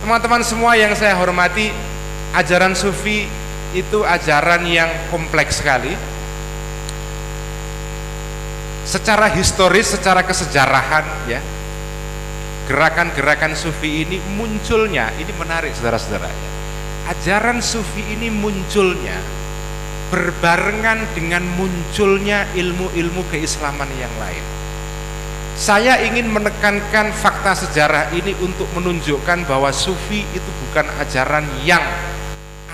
Teman-teman semua yang saya hormati, ajaran sufi itu ajaran yang kompleks sekali. Secara historis, secara kesejarahan ya, gerakan-gerakan sufi ini munculnya, ini menarik saudara-saudara. Ajaran sufi ini munculnya berbarengan dengan munculnya ilmu-ilmu keislaman yang lain. Saya ingin menekankan fakta sejarah ini untuk menunjukkan bahwa sufi itu bukan ajaran yang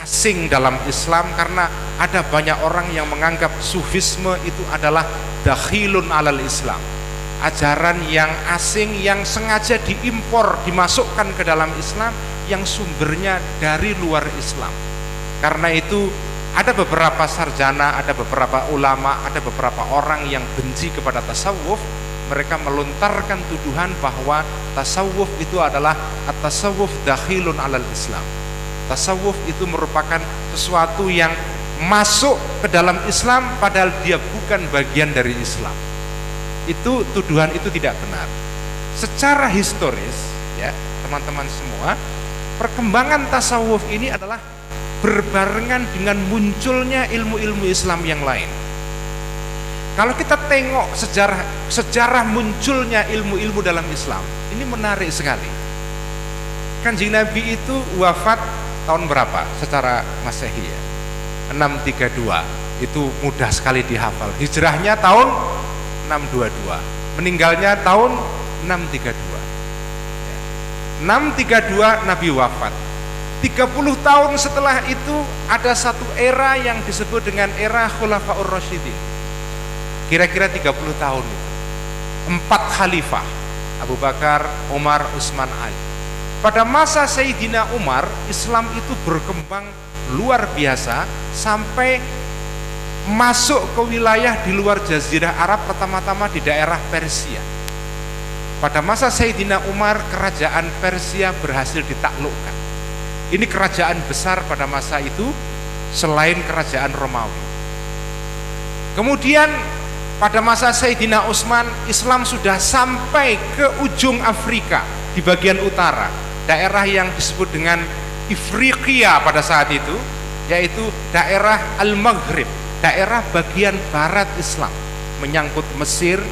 asing dalam Islam, karena ada banyak orang yang menganggap sufisme itu adalah dakhilun alal Islam, ajaran yang asing yang sengaja diimpor, dimasukkan ke dalam Islam, yang sumbernya dari luar Islam. Karena itu ada beberapa sarjana, ada beberapa ulama, ada beberapa orang yang benci kepada tasawuf. Mereka melontarkan tuduhan bahwa tasawuf itu adalah at-tasawuf dakhilun alal Islam. Tasawuf itu merupakan sesuatu yang masuk ke dalam Islam padahal dia bukan bagian dari Islam. Itu tuduhan itu tidak benar. Secara historis ya, teman-teman semua, perkembangan tasawuf ini adalah berbarengan dengan munculnya ilmu-ilmu Islam yang lain. Kalau kita tengok sejarah munculnya ilmu-ilmu dalam Islam, ini menarik sekali. Kanjeng Nabi itu wafat tahun berapa secara Masehi ya? 632. Itu mudah sekali dihafal. Hijrahnya tahun 622. Meninggalnya tahun 632. 632 Nabi wafat. 30 tahun setelah itu ada satu era yang disebut dengan era Khulafaur Rasyidin. Kira-kira 30 tahun itu 4 khalifah, Abu Bakar, Umar, Utsman, Ali. Pada masa Sayyidina Umar, Islam itu berkembang luar biasa sampai masuk ke wilayah di luar Jazirah Arab, pertama-tama di daerah Persia. Pada masa Sayyidina Umar, kerajaan Persia berhasil ditaklukkan. Ini kerajaan besar pada masa itu selain kerajaan Romawi. Kemudian pada masa Sayyidina Utsman, Islam sudah sampai ke ujung Afrika di bagian utara, daerah yang disebut dengan Ifriqiya pada saat itu, yaitu daerah Al-Maghrib, daerah bagian barat Islam, menyangkut Mesir,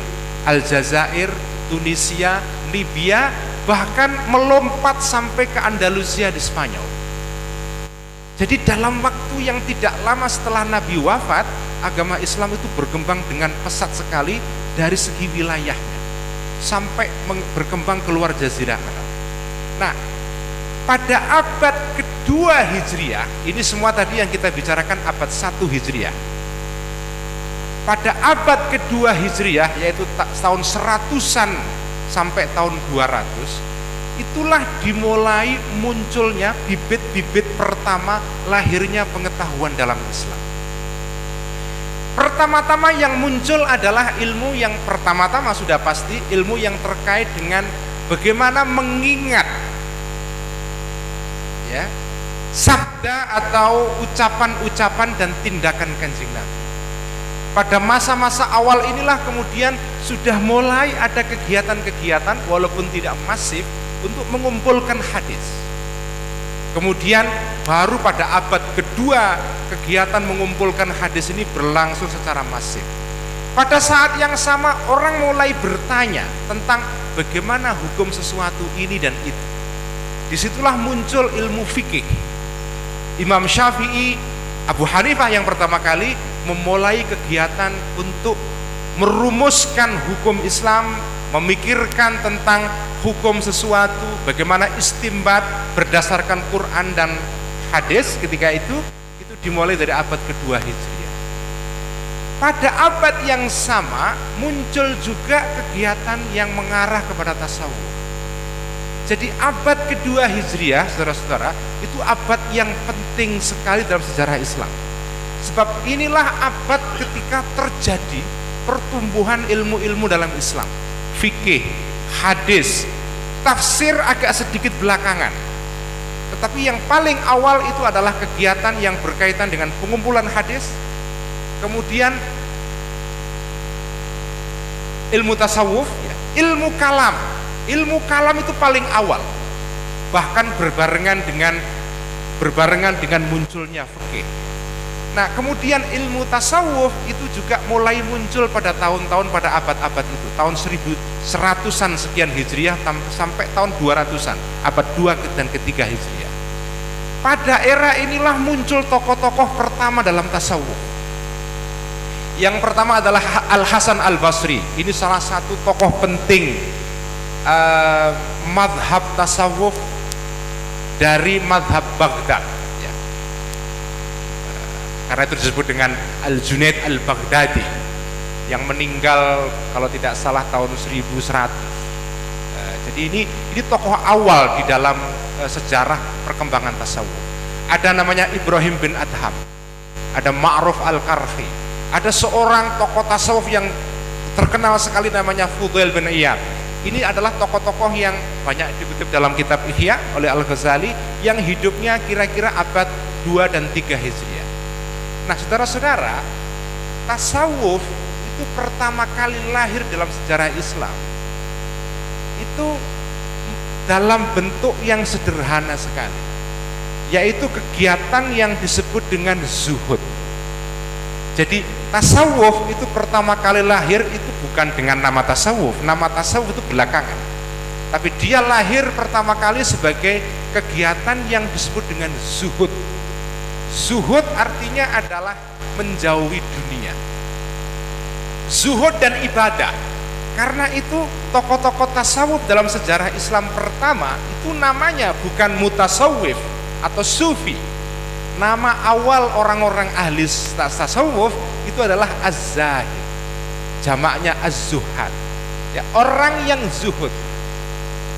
Aljazair, Tunisia, Libya, bahkan melompat sampai ke Andalusia di Spanyol. Jadi dalam waktu yang tidak lama setelah Nabi wafat, agama Islam itu berkembang dengan pesat sekali dari segi wilayahnya, sampai berkembang keluar Jazirah Arab. Nah, pada abad kedua Hijriah, ini semua tadi yang kita bicarakan abad 1 Hijriah. Pada abad kedua Hijriah, yaitu tahun 100-an sampai tahun 200, itulah dimulai munculnya bibit-bibit pertama lahirnya pengetahuan dalam Islam. Pertama-tama yang muncul adalah ilmu yang pertama-tama sudah pasti ilmu yang terkait dengan bagaimana mengingat ya, sabda atau ucapan-ucapan dan tindakan Kanjeng Nabi. Pada masa-masa awal inilah kemudian sudah mulai ada kegiatan-kegiatan walaupun tidak masif untuk mengumpulkan hadis. Kemudian baru pada abad kedua kegiatan mengumpulkan hadis ini berlangsung secara masif. Pada saat yang sama orang mulai bertanya tentang bagaimana hukum sesuatu ini dan itu. Disitulah muncul ilmu fikih. Imam Syafi'i, Abu Hanifah yang pertama kali memulai kegiatan untuk merumuskan hukum Islam, memikirkan tentang hukum sesuatu, bagaimana istimbat berdasarkan Quran dan hadis. Ketika itu dimulai dari abad kedua Hijriah. Pada abad yang sama muncul juga kegiatan yang mengarah kepada tasawuf. Jadi abad kedua Hijriah, saudara-saudara, itu abad yang penting sekali dalam sejarah Islam. Sebab inilah abad ketika terjadi pertumbuhan ilmu-ilmu dalam Islam. Fikih, hadis, tafsir agak sedikit belakangan. Tetapi yang paling awal itu adalah kegiatan yang berkaitan dengan pengumpulan hadis, kemudian ilmu tasawuf, ilmu kalam. Ilmu kalam itu paling awal. bahkan berbarengan dengan munculnya fikih. Nah, kemudian ilmu tasawuf itu juga mulai muncul pada tahun-tahun pada abad-abad itu, tahun 1100-an sekian Hijriah sampai tahun 200-an, abad 2 dan ketiga Hijriah. Pada era inilah muncul tokoh-tokoh pertama dalam tasawuf. Yang pertama adalah Al-Hasan Al-Basri. Ini salah satu tokoh penting madhab tasawuf dari madhab Baghdad ya. Karena itu disebut dengan Al-Junaid Al-Baghdadi yang meninggal kalau tidak salah tahun 1100. Jadi ini tokoh awal di dalam sejarah perkembangan tasawuf. Ada namanya Ibrahim bin Adham, ada Ma'ruf Al-Karfi, ada seorang tokoh tasawuf yang terkenal sekali namanya Fudail bin Iyad. Ini adalah tokoh-tokoh yang banyak dikutip dalam kitab Ihya oleh Al-Ghazali yang hidupnya kira-kira abad 2 dan 3 Hijriah. Nah, saudara-saudara, tasawuf itu pertama kali lahir dalam sejarah Islam itu dalam bentuk yang sederhana sekali, yaitu kegiatan yang disebut dengan zuhud. Jadi tasawuf itu pertama kali lahir itu bukan dengan nama tasawuf. Nama tasawuf itu belakangan. Tapi dia lahir pertama kali sebagai kegiatan yang disebut dengan zuhud. Zuhud artinya adalah menjauhi dunia. Zuhud dan ibadah. Karena itu tokoh-tokoh tasawuf dalam sejarah Islam pertama itu namanya bukan mutasawwif atau sufi. Nama awal orang-orang ahli tasawuf itu adalah az-zahid, jamaknya az-zuhad ya, orang yang zuhud,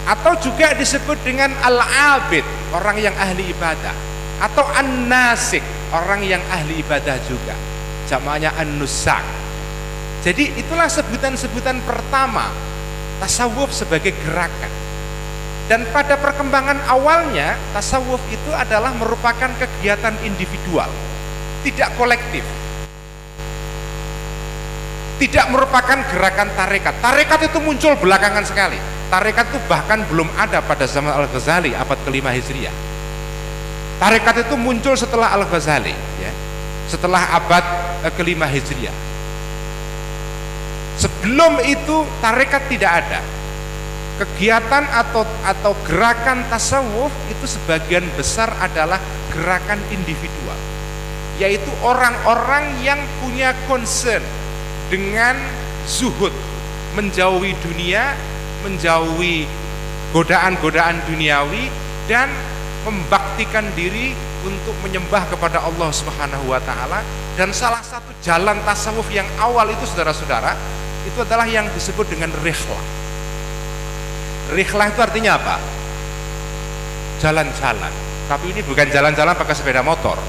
atau juga disebut dengan al-abid, orang yang ahli ibadah, atau an-nasik, orang yang ahli ibadah juga, jamaknya an-nusak. Jadi itulah sebutan-sebutan pertama tasawuf sebagai gerakan. Dan pada perkembangan awalnya tasawuf itu adalah merupakan kegiatan individual, tidak kolektif, tidak merupakan gerakan tarekat. Tarekat itu muncul belakangan sekali. Tarekat itu bahkan belum ada pada zaman Al-Ghazali abad ke-5 Hijriah. Tarekat itu muncul setelah Al-Ghazali ya, setelah abad ke-5 Hijriah. Sebelum itu tarekat tidak ada. Kegiatan atau gerakan tasawuf itu sebagian besar adalah gerakan individual, yaitu orang-orang yang punya concern dengan zuhud, menjauhi dunia, menjauhi godaan-godaan duniawi, dan membaktikan diri untuk menyembah kepada Allah Subhanahu wa Ta'ala. Dan salah satu jalan tasawuf yang awal itu, saudara-saudara, itu adalah yang disebut dengan rihlah. Rihlah itu artinya apa? Jalan-jalan. Tapi ini bukan jalan-jalan pakai sepeda motor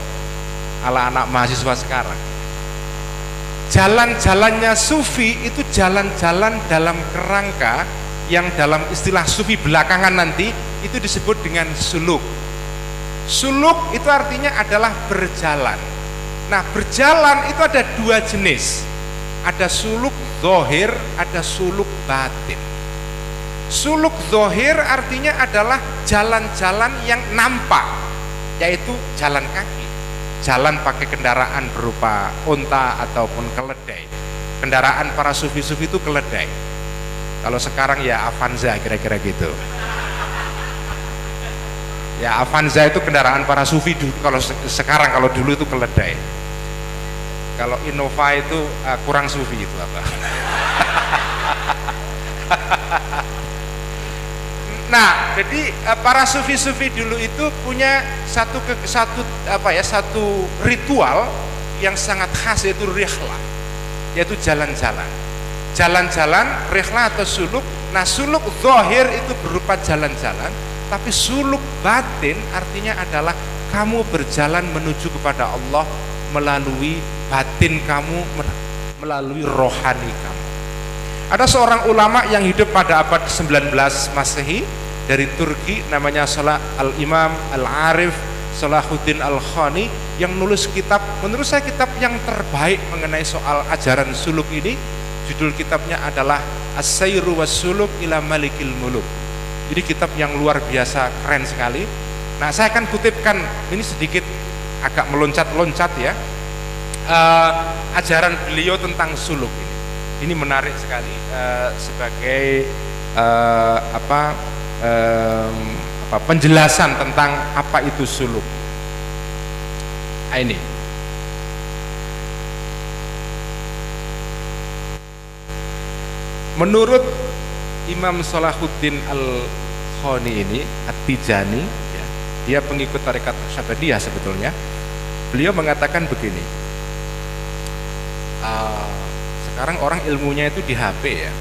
ala anak mahasiswa sekarang. Jalan-jalannya sufi itu jalan-jalan dalam kerangka yang dalam istilah sufi belakangan nanti itu disebut dengan suluk. Suluk itu artinya adalah berjalan. Nah, berjalan itu ada dua jenis. Ada suluk zahir, ada suluk batin. Suluk zahir artinya adalah jalan-jalan yang nampak, yaitu jalan kaki, jalan pakai kendaraan berupa unta ataupun keledai. Kendaraan para sufi-sufi itu keledai. Kalau sekarang ya Avanza kira-kira gitu. Ya Avanza itu kendaraan para sufi kalau sekarang, kalau dulu itu keledai. Kalau Innova itu kurang sufi itu apa? Nah, jadi para sufi-sufi dulu itu punya satu ritual yang sangat khas, yaitu rihlah, yaitu jalan-jalan. Jalan-jalan, rihlah atau suluk. Nah, suluk zahir itu berupa jalan-jalan, tapi suluk batin artinya adalah kamu berjalan menuju kepada Allah melalui batin kamu, melalui rohani kamu. Ada seorang ulama yang hidup pada abad 19 Masehi dari Turki, namanya Al-Imam Al-Arif Salahuddin Al-Khani, yang nulis kitab, menurut saya kitab yang terbaik mengenai soal ajaran suluk ini. Judul kitabnya adalah As-Sayru Was-Suluk ila Malikil Muluk. Ini kitab yang luar biasa keren sekali. Nah, saya akan kutipkan ini sedikit agak meloncat-loncat ya. Ajaran beliau tentang suluk ini. Ini menarik sekali sebagai penjelasan tentang apa itu suluk. Nah, ini. Menurut Imam Salahuddin Al-Khani ini, At-Tijani, ya, dia pengikut tarekat Syabadiyah sebetulnya. Beliau mengatakan begini, sekarang orang ilmunya itu di HP ya.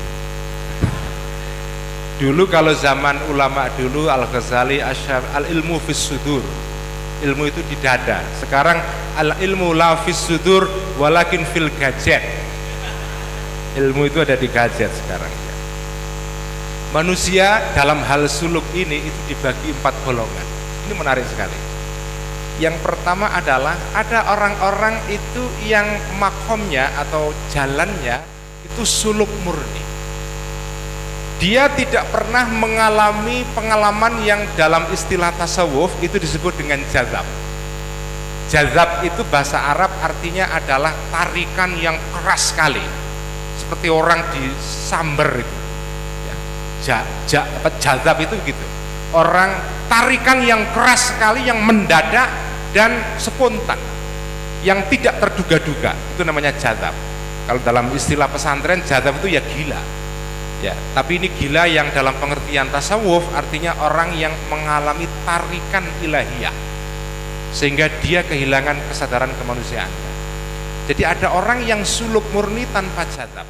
Dulu kalau zaman ulama dulu, Al-Ghazali, al-ilmu fis sudur, ilmu itu di dada. Sekarang al-ilmu la fis sudur walakin fil gadget. Ilmu itu ada di gadget sekarang ya. Manusia dalam hal suluk ini itu dibagi 4 golongan. Ini menarik sekali. Yang pertama adalah ada orang-orang itu yang makomnya atau jalannya itu suluk murni. Dia tidak pernah mengalami pengalaman yang dalam istilah tasawuf itu disebut dengan jazab. Jazab itu bahasa Arab artinya adalah tarikan yang keras sekali, seperti orang disamber itu. Jazab itu gitu. Orang tarikan yang keras sekali, yang mendadak dan spontan, yang tidak terduga-duga, itu namanya jazab. Kalau dalam istilah pesantren, jazab itu ya gila. Ya, tapi ini gila yang dalam pengertian tasawuf artinya orang yang mengalami tarikan ilahiyah sehingga dia kehilangan kesadaran kemanusiaannya. Jadi ada orang yang suluk murni tanpa jazab.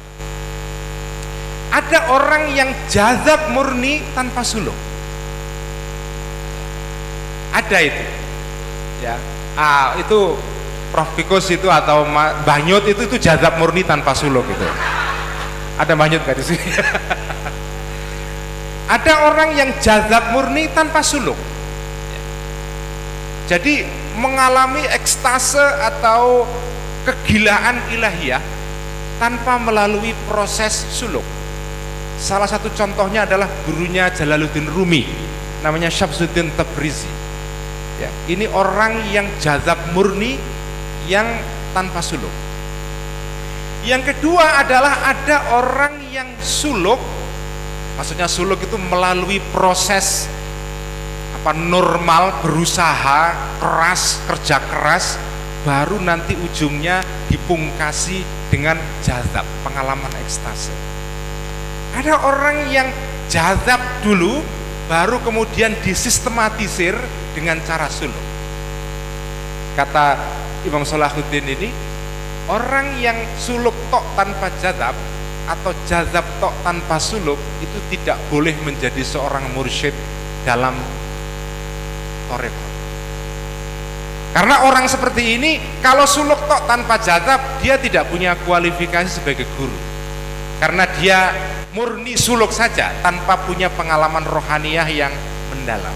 Ada orang yang jazab murni tanpa suluk. Ada itu. Ya. Itu Prof. Fikus itu atau Mbah Nyut itu jazab murni tanpa suluk itu. Ada Mbah Nyut enggak di sini? Ada orang yang jazab murni tanpa suluk. Jadi mengalami ekstase atau kegilaan ilahiyah tanpa melalui proses suluk. Salah satu contohnya adalah gurunya Jalaluddin Rumi, namanya Syamsuddin Tabrizi. Ya, ini orang yang jazab murni yang tanpa suluk. Yang kedua adalah ada orang yang suluk, maksudnya suluk itu melalui proses normal, berusaha keras, kerja keras, baru nanti ujungnya dipungkasi dengan jazab, pengalaman ekstase. Ada orang yang jazab dulu, baru kemudian disistematisir dengan cara suluk. Kata Imam Salahuddin ini, orang yang suluk tok tanpa jazab atau jazab tok tanpa suluk itu tidak boleh menjadi seorang mursyid dalam tarekat. Karena orang seperti ini kalau suluk tok tanpa jazab, dia tidak punya kualifikasi sebagai guru. Karena dia murni suluk saja tanpa punya pengalaman rohaniyah yang mendalam.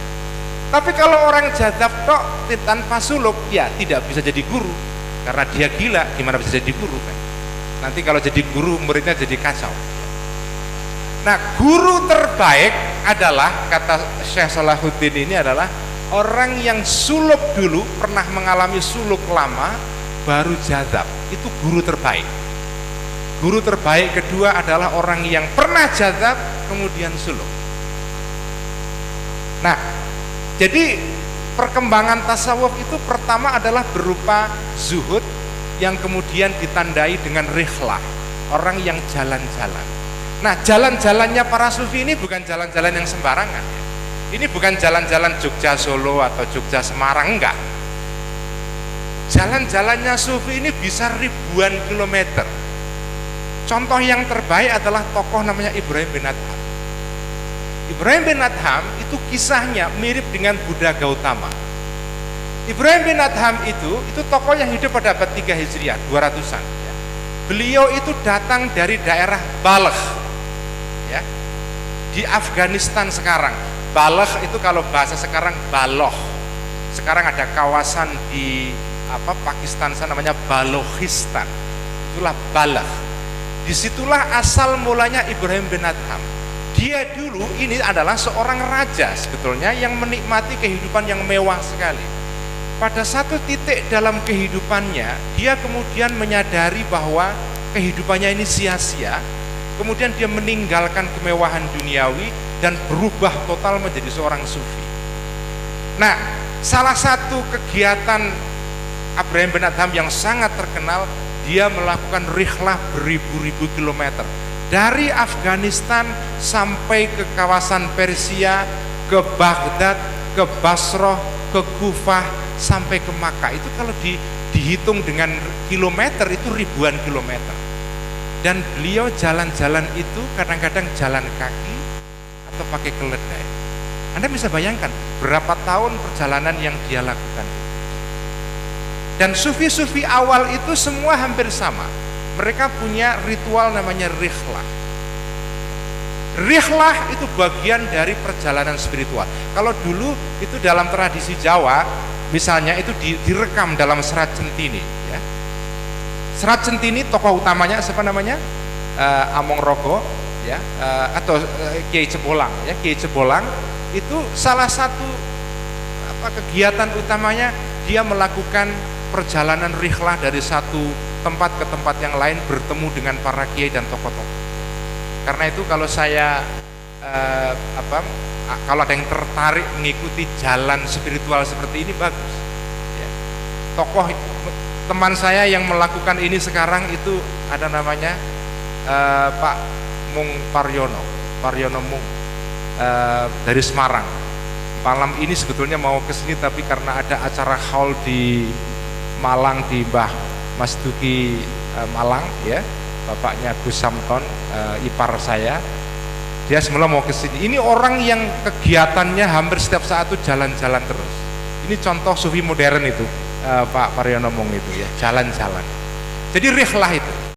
Tapi kalau orang jazab tok tanpa suluk, ya tidak bisa jadi guru. Karena dia gila, gimana bisa jadi guru kan? Nanti kalau jadi guru muridnya jadi kacau. Nah, guru terbaik adalah, kata Syekh Salahuddin ini adalah orang yang suluk dulu, pernah mengalami suluk lama, baru jazab. Itu guru terbaik. Guru terbaik kedua adalah orang yang pernah jazab kemudian suluk. Nah, jadi perkembangan tasawuf itu pertama adalah berupa zuhud yang kemudian ditandai dengan rihlah, orang yang jalan-jalan. Nah, jalan-jalannya para sufi ini bukan jalan-jalan yang sembarangan ya. Ini bukan jalan-jalan Jogja Solo atau Jogja Semarang, enggak. Jalan-jalannya sufi ini bisa ribuan kilometer. Contoh yang terbaik adalah tokoh namanya Ibrahim bin Adham. Ibrahim bin Adham itu kisahnya mirip dengan Buddha Gautama. Ibrahim bin Adham itu tokoh yang hidup pada abad 3 Hijriah, 200-an ya. Beliau itu datang dari daerah Balkh ya, di Afghanistan sekarang. Balkh itu kalau bahasa sekarang Baloch. Sekarang ada kawasan di Pakistan sana namanya Balochistan. Itulah Balkh. Disitulah asal mulanya Ibrahim bin Adham. dia dulu ini adalah seorang raja sebetulnya yang menikmati kehidupan yang mewah sekali. Pada satu titik dalam kehidupannya, dia kemudian menyadari bahwa kehidupannya ini sia-sia. Kemudian dia meninggalkan kemewahan duniawi dan berubah total menjadi seorang sufi. Nah, salah satu kegiatan Abraham bin Adham yang sangat terkenal, dia melakukan rihlah beribu-ribu kilometer dari Afghanistan sampai ke kawasan Persia, ke Baghdad, ke Basrah, ke Kufah, sampai ke Makkah. Itu kalau dihitung dengan kilometer itu ribuan kilometer. Dan beliau jalan-jalan itu kadang-kadang jalan kaki atau pakai keledai. Anda bisa bayangkan berapa tahun perjalanan yang dia lakukan. Dan sufi-sufi awal itu semua hampir sama. Mereka punya ritual namanya rihlah. Rihlah itu bagian dari perjalanan spiritual. Kalau dulu itu dalam tradisi Jawa, misalnya itu direkam dalam Serat Centini, ya. Serat Centini tokoh utamanya siapa namanya? Among Rogo, ya, atau Kiai Cebolang, ya. Kiai Cebolang itu salah satu kegiatan utamanya, dia melakukan perjalanan rihlah dari satu tempat ke tempat yang lain, bertemu dengan para kiai dan tokoh-tokoh. Karena itu kalau saya kalau ada yang tertarik mengikuti jalan spiritual seperti ini, bagus, ya. Tokoh teman saya yang melakukan ini sekarang itu ada namanya Pak Mung Paryono Mung, dari Semarang. Malam ini sebetulnya mau ke sini, tapi karena ada acara haul di Malang di Mbah Mas Duki Malang, ya, bapaknya Gus Samton, ipar saya, dia semula mau ke sini. Ini orang yang kegiatannya hampir setiap saat itu jalan-jalan terus. Ini contoh sufi modern itu, Pak Paryono Mung itu, ya, jalan-jalan. Jadi rihlah itu.